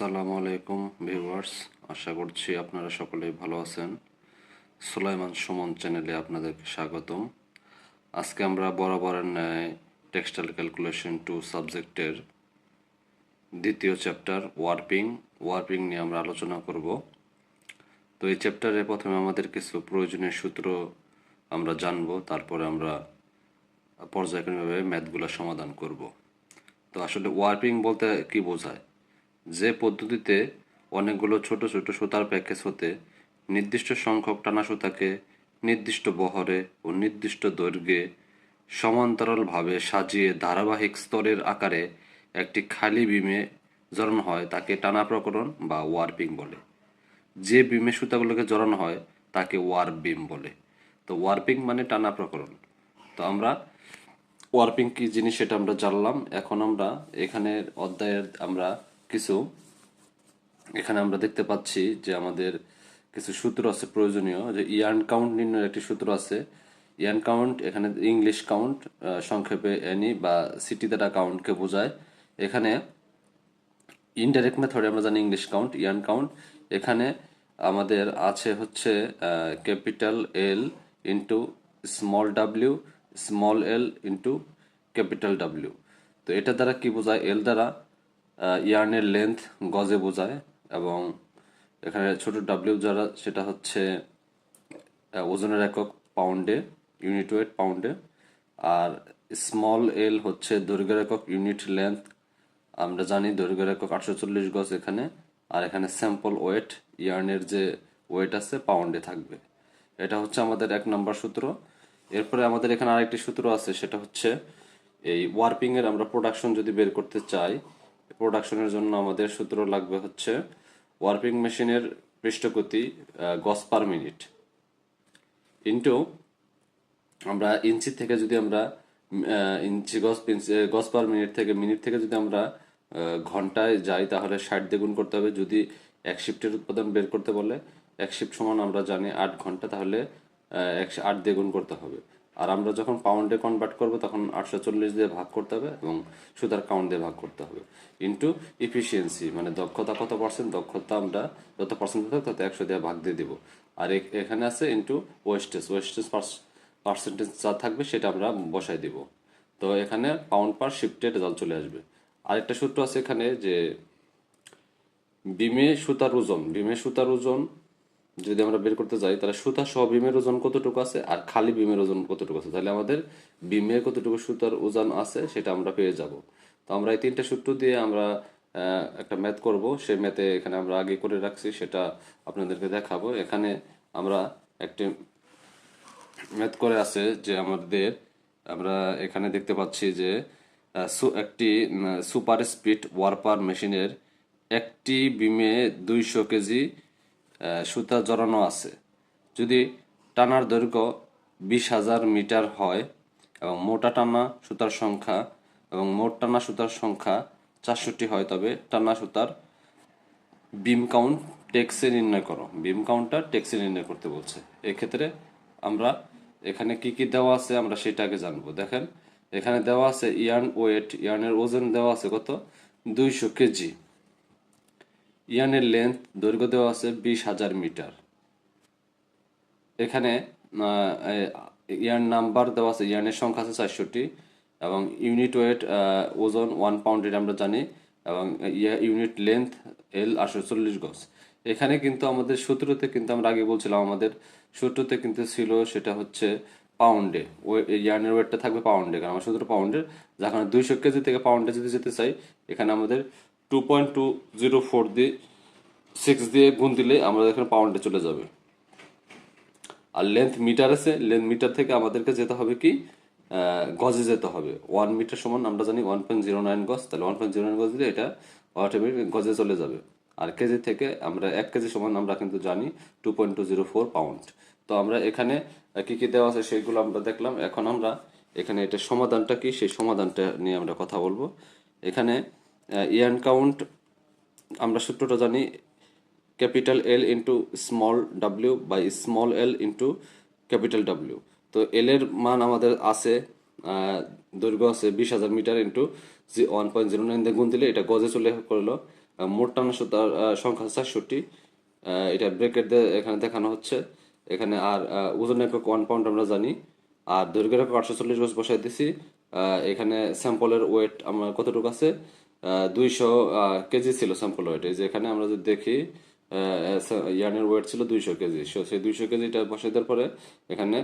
আসসালামু আলাইকুম ভিউয়ার্স, আশা করছি আপনারা সকলেই ভালো আছেন। সুলাইমান সুমন চ্যানেলে আপনাদেরকে স্বাগতম। আজকে আমরা বরাবরের ন্যায় টেক্সটাইল ক্যালকুলেশন 2 সাবজেক্টের দ্বিতীয় চ্যাপ্টার ওয়ার্পিং নিয়ে আমরা আলোচনা করব। তো এই চ্যাপ্টারে প্রথমে আমাদের কিছু প্রয়োজনীয় সূত্র আমরা জানব, তারপরে আমরা পর্যায়ক্রমিকভাবে ম্যাথগুলো সমাধান করব। তো আসলে ওয়ার্পিং বলতে কি বোঝায়? যে পদ্ধতিতে অনেকগুলো ছোট ছোট সুতার প্যাকেজ হতে নির্দিষ্ট সংখ্যক টানা সুতাকে নির্দিষ্ট বহরে ও নির্দিষ্ট দৈর্ঘ্যে সমান্তরালভাবে সাজিয়ে ধারাবাহিক স্তরের আকারে একটি খালি বিমে জড়ানো হয় তাকে টানা প্রকরণ বা ওয়ার্পিং বলে। যে বিমে সুতাগুলোকে জড়ানো হয় তাকে ওয়ার্প বিম বলে। তো ওয়ার্পিং মানে টানা প্রকরণ। তো আমরা ওয়ার্পিং কি জিনিস সেটা আমরা জানলাম। এখন আমরা এখানের অধ্যায়ের এখানে আমরা দেখতে পাচ্ছি যে আমাদের কিছু সূত্র আছে প্রয়োজনীয়, যে ইয়ার্ন কাউন্ট নির্ণয়ের একটি সূত্র আছে। ইয়ার্ন কাউন্ট এখানে ইংলিশ কাউন্ট, সংক্ষেপে এনি বা সিটি দ্বারা কাউন্টকে বোঝায়। এখানে ইনডাইরেক্ট মেথডে আমরা জানি ইংলিশ কাউন্ট, ইয়ার্ন কাউন্ট। এখানে আমাদের আছে হচ্ছে capital L into small W, small L into capital W. তো এটা দ্বারা কি বোঝায়? এল দ্বারা ইয়ার্নের লেন্থ গজে বোঝায়, এবং এখানে ছোট ডাব্লিউ যারা সেটা হচ্ছে ওজনের একক পাউন্ডে, ইউনিট ওয়েট পাউন্ডে। আর স্মল এল হচ্ছে দৈর্ঘ্যের একক, ইউনিট লেন্থ আমরা জানি দৈর্ঘ্যের একক 840 গজ এখানে। আর এখানে স্যাম্পল ওয়েট, ইয়ার্নের যে ওয়েট আছে পাউন্ডে থাকবে। এটা হচ্ছে আমাদের 1 নম্বর সূত্র। এরপরে আমাদের এখানে আরেকটি সূত্র আছে, সেটা হচ্ছে এই ওয়ার্পিং এর আমরা প্রোডাকশন যদি বের করতে চাই, প্রোডাকশনের জন্য আমাদের সূত্র লাগবে হচ্ছে ওয়ার্পিং মেশিনের পৃষ্ঠগতি গজ পার মিনিট ইন্টু আমরা ইঞ্চি থেকে যদি আমরা গজ পার মিনিট থেকে যদি আমরা ঘন্টায় যাই তাহলে 60 দিয়ে গুণ করতে হবে। যদি এক শিফটের উৎপাদন বের করতে বলে, এক শিফট সমান আমরা জানি 8 ঘন্টা, তাহলে 8 দিয়ে গুণ করতে হবে। আর আমরা যখন পাউন্ডে কনভার্ট করব তখন 840 দিয়ে ভাগ করতে হবে এবং সুতার কাউন্ট দিয়ে ভাগ করতে হবে ইন্টু ইফিসিয়েন্সি, মানে দক্ষতা কত পার্সেন্ট, দক্ষতা আমরা যত পার্সেন্ট থাকবে তত 100 দিয়ে ভাগ দিয়ে দিব। আর এখানে আছে ইন্টু ওয়েস্টেজ পার্সেন্টেজ যা থাকবে সেটা আমরা বসাই দিব। তো এখানে পাউন্ড পার শিফটে রেজাল্ট চলে আসবে। আরেকটা সূত্র আছে এখানে, যে বিমে সুতার ওজন যদি আমরা বের করতে যাই, তাহলে সুতা সহ বিমের ওজন কতটুকু আছে আর খালি বিমের ওজন কতটুকু আছে, তাহলে আমাদের বিমে কতটুকু সুতার ওজন আছে সেটা আমরা পেয়ে যাব। তো আমরা এই 3টা সূত্র দিয়ে আমরা একটা ম্যাথ করব। সেই ম্যাথে এখানে আমরা আগে করে রাখছি, সেটা আপনাদেরকে দেখাবো। এখানে আমরা একটি ম্যাথ করে আছে যে আমরা এখানে দেখতে পাচ্ছি যে একটি সুপার স্পিড ওয়ার্পার মেশিনের একটি বিমে 200 কেজি সুতা জড়ানো আছে। যদি টানার দৈর্ঘ্য 20,000 মিটার হয় এবং মোটা টানা সুতার সংখ্যা এবং মোট টানা সুতার সংখ্যা 400টি হয়, তবে টানা সুতার বিম কাউন্ট টেক্সে নির্ণয় করো। বিম কাউন্টটা টেক্সে নির্ণয় করতে বলছে। এক্ষেত্রে আমরা এখানে কি কি দেওয়া আছে আমরা সেটাকে জানবো। দেখেন এখানে দেওয়া আছে ইয়ার্নের ওজন দেওয়া আছে কত, 200 কেজি। ইয়ার্নের লেন্থ দৈর্ঘ্য দেওয়া আছে 20,000 মিটার। এখানে ইয়ার্ন নাম্বার দেওয়া আছে, ইয়ার্নের সংখ্যা আছে 400টি, এবং ইউনিট ওয়েট ওজন 1 পাউন্ড এটা আমরা জানি, এবং ইউনিট লেন্থ এল 840 গজ। এখানে কিন্তু আমাদের সূত্রতে কিন্তু আমরা আগে বলছিলাম, আমাদের সূত্রতে কিন্তু ছিল সেটা হচ্ছে পাউন্ডে, ইয়ার্নের ওয়েটটা থাকবে পাউন্ডে, কারণ আমার সূত্র পাউন্ডের। যখন 200 কেজি থেকে পাউন্ডে যদি যেতে চাই, এখানে আমাদের 2.204 দিয়ে 6 দিয়ে গুণ দিলে আমাদের এখানে পাউন্ডে চলে যাবে। আর লেন্থ মিটার আছে, লেন্থ মিটার থেকে আমাদেরকে যেতে হবে কি গজে যেতে হবে। 1 মিটার সমান আমরা জানি 1.09 গজ, তাহলে 1.09 গজ দিলে এটা অটোমেটিক গজে চলে যাবে। আর কেজি থেকে আমরা 1 কেজি সমান আমরা কিন্তু জানি 2.204 পাউন্ড। তো আমরা এখানে কি কি দেওয়া আছে সেইগুলো আমরা দেখলাম। এখন আমরা এখানে এটা সমাধানটা কি সেই সমাধানটা নিয়ে আমরা কথা বলবো। এখানে ইয়ার্ন কাউন্ট আমরা সূত্রটা জানি, capital L into small W by small L into capital W. তো এল এর মান আমাদের আছে, দৈর্ঘ্য আছে 20,000 মিটার ইন্টু 1.09 দিয়ে গুণ দিলে এটা গজে চলে করলো। মোট টানা সুতার সংখ্যা 64। এটা ব্রেকেট এখানে দেখানো হচ্ছে। এখানে আর ওজন একক 1 পাউন্ড আমরা জানি, আর দৈর্ঘ্যের একক 840 গজ বসাই দিছি। এখানে স্যাম্পলের ওয়েট আমার কতটুকু আছে, 200 কেজি ছিল স্যাম্পল ওয়েট। এই যে এখানে আমরা যদি দেখি ইয়ার্নের ওয়েট ছিল 200 কেজি। সেই 200 কেজিটা বসাই দেওয়ার পরে এখানে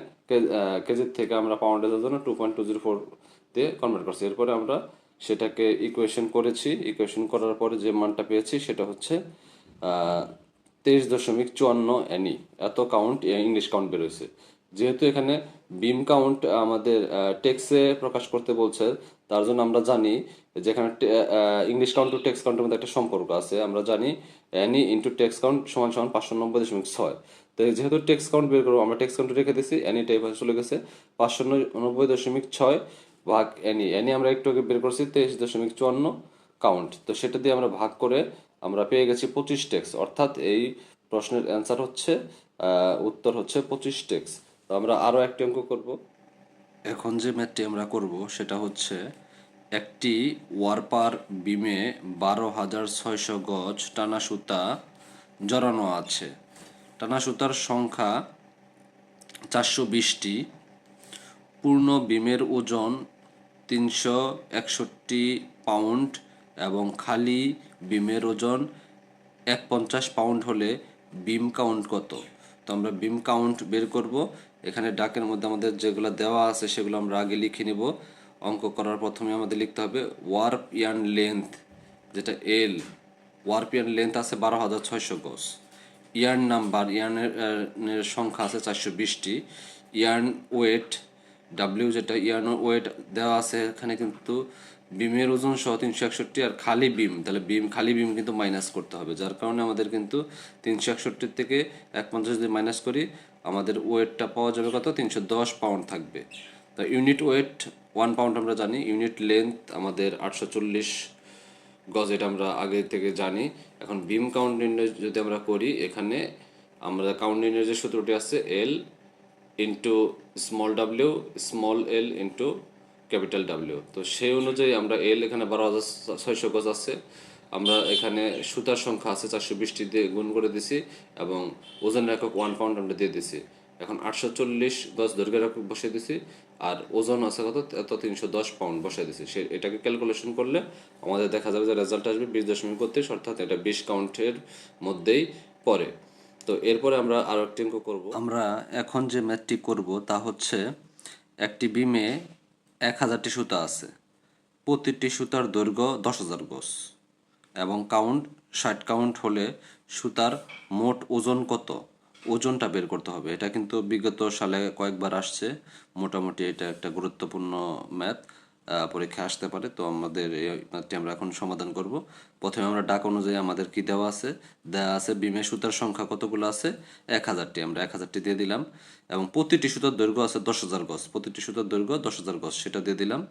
কেজির থেকে আমরা পাউন্ডেজের জন্য 2.204 দিয়ে কনভার্ট করছি। এরপরে আমরা সেটাকে ইকুয়েশন করেছি। ইকুয়েশন করার পরে যে মানটা পেয়েছি সেটা হচ্ছে 23.54 এনি, এত কাউন্ট ইংলিশ কাউন্ট বেরোয়েছে। যেহেতু এখানে বিম কাউন্ট আমাদের টেক্সে প্রকাশ করতে বলছে, তার জন্য আমরা জানি যেখানে ইংলিশ কাউন্ট টু টেক্স কাউন্টের মধ্যে একটা সম্পর্ক আছে। আমরা জানি এনি ইন্টু টেক্স কাউন্ট সমান সমান 590.6। তো যেহেতু টেক্স কাউন্ট বের করবো, আমরা টেক্স কাউন্ট রেখে দিয়েছি, এনিটা এই পাশে চলে গেছে 590.6 ভাগ এনি। এনি আমরা একটু আগে বের করছি 23.54 কাউন্ট। তো সেটা দিয়ে আমরা ভাগ করে আমরা পেয়ে গেছি 25 টেক্স। অর্থাৎ এই প্রশ্নের অ্যান্সার হচ্ছে উত্তর হচ্ছে 25 টেক্স। তো আমরা আরও একটি অঙ্ক করব। এখন যে ম্যাথটি আমরা করব সেটা হচ্ছে একটি ওয়ারপার বিমে 12,600 গজ টানা সুতা জড়ানো আছে। টানা সুতার সংখ্যা 420টি। পূর্ণ বিমের ওজন 361 পাউন্ড এবং খালি বিমের ওজন 150 পাউন্ড হলে বিম কাউন্ট কত? তো আমরা বিম কাউন্ট বের করব। এখানে ডাকের মধ্যে আমাদের যেগুলো দেওয়া আছে সেগুলো আমরা আগে লিখে নিব। অঙ্ক করার প্রথমে আমাদের লিখতে হবে ওয়ার্প ইয়ার্ন লেন্থ, যেটা এল। ওয়ার্প ইয়ার্ন লেন্থ আছে 12,600 গজ। ইয়ার্ন নাম্বার, ইয়ার্নের সংখ্যা আছে 420টি। ইয়ার্ন ওয়েট ডাব্লিউ, যেটা ইয়ার্ন ওয়েট দেওয়া আছে এখানে, কিন্তু বিমের ওজন সহ 361 আর খালি বিম, তাহলে খালি বিম কিন্তু মাইনাস করতে হবে, যার কারণে আমাদের কিন্তু 361 থেকে 150 যদি মাইনাস করি আমাদের ওয়েটটা পাওয়া যাবে কত, 310 পাউন্ড থাকবে। তা ইউনিট ওয়েট 1 পাউন্ড আমরা জানি। ইউনিট লেন্থ আমাদের 840 গজ, এটা আমরা আগে থেকে জানি। এখন বিম কাউন্ট নির্ণয় যদি আমরা করি, এখানে আমরা কাউন্ট নির্ণয়ের যে সূত্রটি আছে L into small W, small L into capital W. তো সেই অনুযায়ী আমরা এল এখানে 12,600 গজ আছে, আমরা এখানে সুতার সংখ্যা আছে 420টি দিয়ে গুণ করে দিছি এবং ওজনের একক 1 পাউন্ড আমরা দিয়ে দিছি। এখন 840 গজ দৈর্ঘ্যের একক বসিয়ে দিছি, আর ওজন আছে কত, এত 310 পাউন্ড বসিয়ে দিছি। এটাকে ক্যালকুলেশন করলে আমাদের দেখা যাবে যে রেজাল্ট আসবে 20.32, অর্থাৎ এটা 20 কাউন্টের মধ্যেই পড়ে। তো এরপরে আমরা আরও একটি অঙ্ক করব। আমরা এখন যে ম্যাথটি করব তা হচ্ছে একটি বিমে 1000টি সুতা আছে। প্রতিটি সুতার দৈর্ঘ্য 10,000 গজ এবং কাউন্ট 60 কাউন্ট হলে সুতার মোট ওজন কত? ওজনটা বের করতে হবে। এটা কিন্তু বিগত সালে কয়েকবার আসছে। মোটামুটি এটা একটা গুরুত্বপূর্ণ ম্যাথ, পরীক্ষা আসতে পারে। তো আমাদের এই ম্যাথটি আমরা এখন সমাধান করব। প্রথমে আমরা ডাক অনুযায়ী আমাদের কি দেওয়া আছে, বিমে সুতার সংখ্যা কতগুলো আছে, 1000টি। আমরা 1000টি দিয়ে দিলাম এবং প্রতিটি সুতার দৈর্ঘ্য আছে 10,000 গজ। প্রতিটি সুতার দৈর্ঘ্য 10,000 গজ, সেটা দিয়ে দিলাম।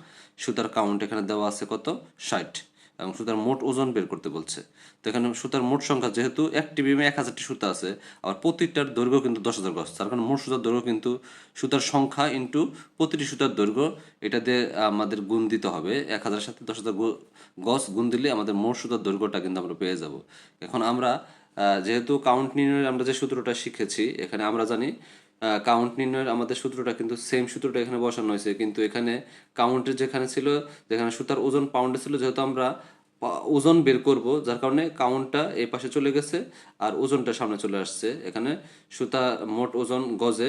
সুতার কাউন্ট এখানে দেওয়া আছে কত, 60, এবং সুতার মোট ওজন বের করতে বলছে। তো এখানে সুতার মোট সংখ্যা, যেহেতু একটি বিমে 1000টি সুতা আছে, আবার প্রতিটার দৈর্ঘ্য কিন্তু 10,000 গজ, তার কারণে মোট সুতার দৈর্ঘ্য কিন্তু সুতার সংখ্যা ইন্টু প্রতিটি সুতার দৈর্ঘ্য, এটা দিয়ে আমাদের গুণ দিতে হবে। 1000 সাথে 10,000 গজ গুণ দিলে আমাদের মোট সুতার দৈর্ঘ্যটা কিন্তু আমরা পেয়ে যাব। এখন আমরা যেহেতু কাউন্ট নির্ণয়ের আমরা যে সূত্রটা শিখেছি, এখানে আমরা জানি কাউন্ট নির্ণয়ের আমাদের সূত্রটা কিন্তু সেম সূত্রটা এখানে বসানো হয়েছে, কিন্তু এখানে কাউন্টের যেখানে ছিল, যেখানে সুতার ওজন পাউন্ডে ছিল, যেহেতু আমরা ওজন বের করব, যার কারণে কাউন্টটা এই পাশে চলে গেছে আর ওজনটা সামনে চলে আসছে। এখানে সুতা মোট ওজন গজে,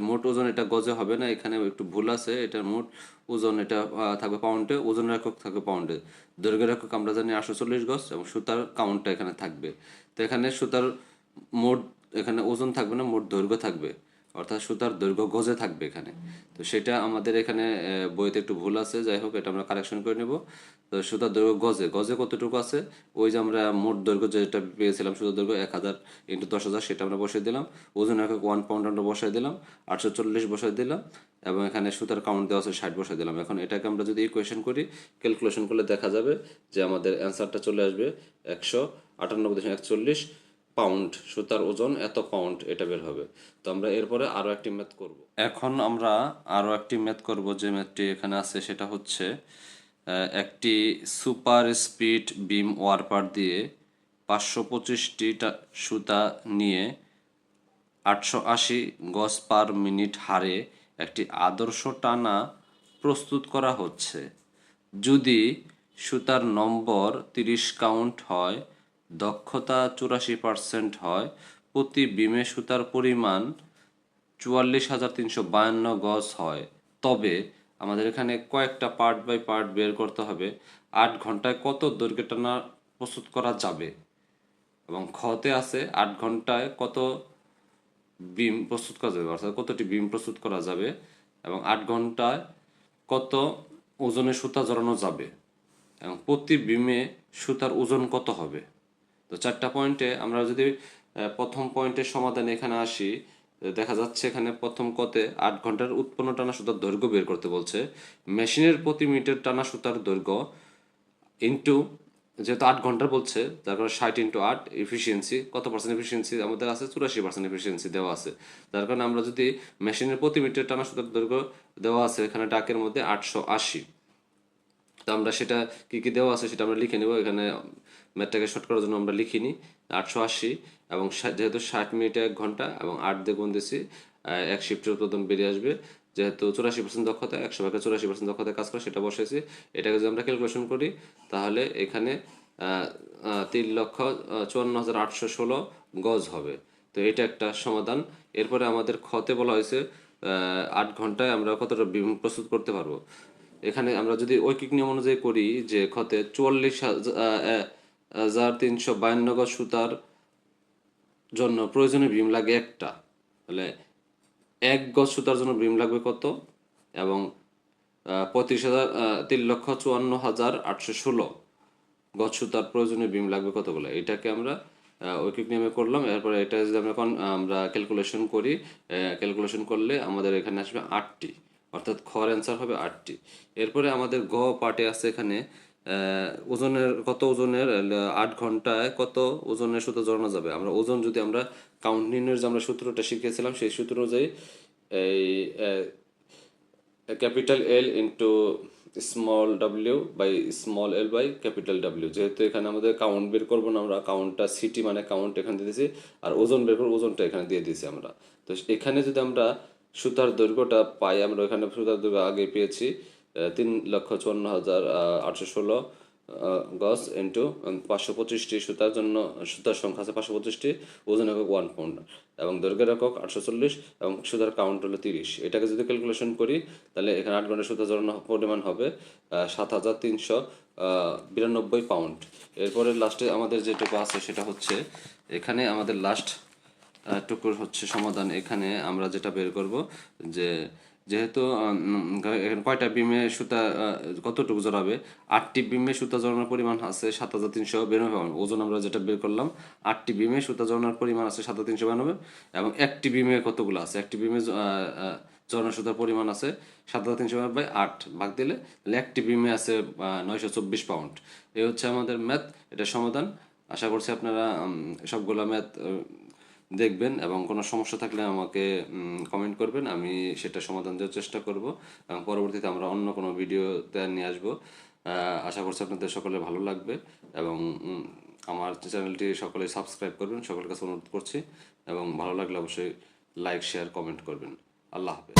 মোট ওজন এটা গজে হবে না, এখানে একটু ভুল আছে। এটার মোট ওজন এটা থাকবে পাউন্ডে, ওজনের একক থাকবে পাউন্ডে। দৈর্ঘ্যের একক আমরা জানি 840 গজ এবং সুতার কাউন্টটা এখানে থাকবে। তো এখানে সুতার মোট, এখানে ওজন থাকবে না, মোট দৈর্ঘ্য থাকবে, অর্থাৎ সুতার দৈর্ঘ্য গজে থাকবে এখানে। তো সেটা আমাদের এখানে বইতে একটু ভুল আছে, যাই হোক এটা আমরা কারেকশন করে নেব। তো সুতার দৈর্ঘ্য গজে, গজে কতটুকু আছে, ওই যে আমরা মোট দৈর্ঘ্য যেটা পেয়েছিলাম, সুতার দৈর্ঘ্য 1000 ইন্টু 10,000, সেটা আমরা বসিয়ে দিলাম। ওজন একক 1 পাউন্ড আমরা বসাই দিলাম, 840 বসাই দিলাম এবং এখানে সুতার কাউন্ট দেওয়া আছে 60 বসাই দিলাম। এখন এটাকে আমরা যদি ইকুয়েশন করি, ক্যালকুলেশন করলে দেখা যাবে যে আমাদের অ্যান্সারটা চলে আসবে 198.41 পাউন্ড। সুতার ওজন এত পাউন্ড, এটা বের হবে। তো আমরা এরপরে আরও একটি ম্যাথ করব। এখন আমরা আরও একটি ম্যাথ করব। যে ম্যাথটি এখানে আছে সেটা হচ্ছে একটি সুপার স্পিড বিম ওয়ার্পার দিয়ে 525টি সুতা নিয়ে 880 গজ পার মিনিট হারে একটি আদর্শ টানা প্রস্তুত করা হচ্ছে। যদি সুতার নম্বর 30 কাউন্ট হয়, দক্ষতা 84% হয়, প্রতি বিমে সুতার পরিমাণ 44,352 গজ হয়, তবে আমাদের এখানে কয়েকটা পার্ট বাই পার্ট বের করতে হবে। 8 ঘন্টায় কত দৈর্ঘ্য টানা প্রস্তুত করা যাবে, এবং খতে আছে 8 ঘন্টায় কত বিম প্রস্তুত করা যাবে, অর্থাৎ কতটি বিম প্রস্তুত করা যাবে, এবং 8 ঘন্টায় কত ওজনের সুতা জড়ানো যাবে, এবং প্রতি বিমে সুতার ওজন কত হবে। তো 4টা পয়েন্টে আমরা যদি প্রথম পয়েন্টের সমাধানে এখানে আসি, দেখা যাচ্ছে এখানে প্রথম কতে 8 ঘন্টার উৎপন্ন টানা সুতার দৈর্ঘ্য বের করতে বলছে। মেশিনের প্রতি মিনিটের টানা সুতার দৈর্ঘ্য ইন্টু, যেহেতু 8 ঘন্টা বলছে তার কারণে 60 ইন্টু 8, এফিসিয়েন্সি কত পার্সেন্ট এফিসিয়েন্সি আমাদের আছে, 84% এফিসিয়েন্সি দেওয়া আছে। যার কারণে আমরা যদি মেশিনের প্রতি মিনিটের টানা সুতার দৈর্ঘ্য দেওয়া আছে এখানে ডাকের মধ্যে 880, তো আমরা সেটা কী কী দেওয়া আছে সেটা আমরা লিখে নেব। এখানে ম্যাথটাকে শর্ট করার জন্য আমরা লিখিনি 880, এবং যেহেতু 60 মিনিটে 1 ঘন্টা এবং 8 দিয়ে গুণ দিছি, এক শিফটের উৎপাদন বেরিয়ে আসবে। যেহেতু 84% দক্ষতা, 100 ভাগে 84% দক্ষতায় কাজ করে, সেটা বসেছি। এটাকে যদি আমরা ক্যালকুলেশন করি তাহলে এখানে 3,54,816 গজ হবে। তো এটা একটা সমাধান। এরপরে আমাদের খতে বলা হয়েছে 8 ঘন্টায় আমরা কতটা বিম প্রস্তুত করতে পারবো। এখানে আমরা যদি ঐকিক নিয়ম অনুযায়ী করি যে খতে 44,352 গজ সুতার জন্য প্রয়োজনীয় বিম লাগে একটা, তাহলে 1 গজ সুতার জন্য বিম লাগবে কত, এবং 3,54,816 গজ সুতার প্রয়োজনীয় বিম লাগবে কতগুলো, এটাকে আমরা ঐকিক নিয়মে করলাম। এরপরে এটা যদি আমরা ক্যালকুলেশন করি, ক্যালকুলেশন করলে আমাদের এখানে আসবে 8টি, অর্থাৎ খর অ্যান্সার হবে 8টি। এরপরে আমাদের গ পার্টে আছে এখানে ওজনের কত, ওজনের 8 ঘন্টায় কত ওজনের সুতো জড়ানো যাবে। আমরা ওজন যদি আমরা কাউন্ট নির্ণয়ের যে আমরা সূত্রটা শিখেছিলাম সেই সূত্র অনুযায়ী এই capital L into small W by small L by capital W, যেহেতু এখানে আমাদের কাউন্ট বের করবো না, আমরা কাউন্টটা সিটি মানে কাউন্ট এখানে দিয়ে দিয়েছি, আর ওজন বের করবো ওজনটা এখানে দিয়ে দিয়েছি আমরা। তো এখানে যদি আমরা সুতার দৈর্ঘ্যটা পাই, আমরা এখানে সুতার দৈর্ঘ্য আগে পেয়েছি 3,54,816 গজ ইন্টু 525টি সুতার জন্য, সুতার সংখ্যা আছে 525টি, ওজন একক 1 পাউন্ড, এবং দৈর্ঘ্যের একক 840, এবং সুতার কাউন্ট হলো 30। এটাকে যদি ক্যালকুলেশন করি তাহলে এখানে 8 ঘন্টা সুতা জড়ানো পরিমাণ হবে 7,392 পাউন্ড। এরপরে লাস্টে আমাদের যেটুকু আছে সেটা হচ্ছে এখানে আমাদের লাস্ট টুকুর হচ্ছে সমাধান। এখানে আমরা যেটা বের করব যে যেহেতু এখানে কয়টা বিমে সুতা কতটুকু জড়াবে, 8টি বিমে সুতা জড়ানোর পরিমাণ আছে 7,392 পাউন্ড। ওজন আমরা যেটা বের করলাম, 8টি বিমে সুতা জড়ানোর পরিমাণ আছে 7,392, এবং একটি বিমে কতগুলো আছে, একটি বিমে জড়ানো সুতার পরিমাণ আছে 7,392 বাই 8 ভাগ দিলে তাহলে একটি বিমে আছে 924 পাউন্ড। এই হচ্ছে আমাদের ম্যাথ, এটা সমাধান। আশা করছি আপনারা সবগুলো ম্যাথ দেখবেন, এবং কোনো সমস্যা থাকলে আমাকে কমেন্ট করবেন, আমি সেটা সমাধান দেওয়ার চেষ্টা করব, এবং পরবর্তীতে আমরা অন্য কোনো ভিডিওতে নিয়ে আসবো। আশা করছি আপনাদের সকলে ভালো লাগবে, এবং আমার চ্যানেলটি সকলে সাবস্ক্রাইব করবেন, সকলের কাছে অনুরোধ করছি, এবং ভালো লাগলে অবশ্যই লাইক শেয়ার কমেন্ট করবেন। আল্লাহ হাফেজ।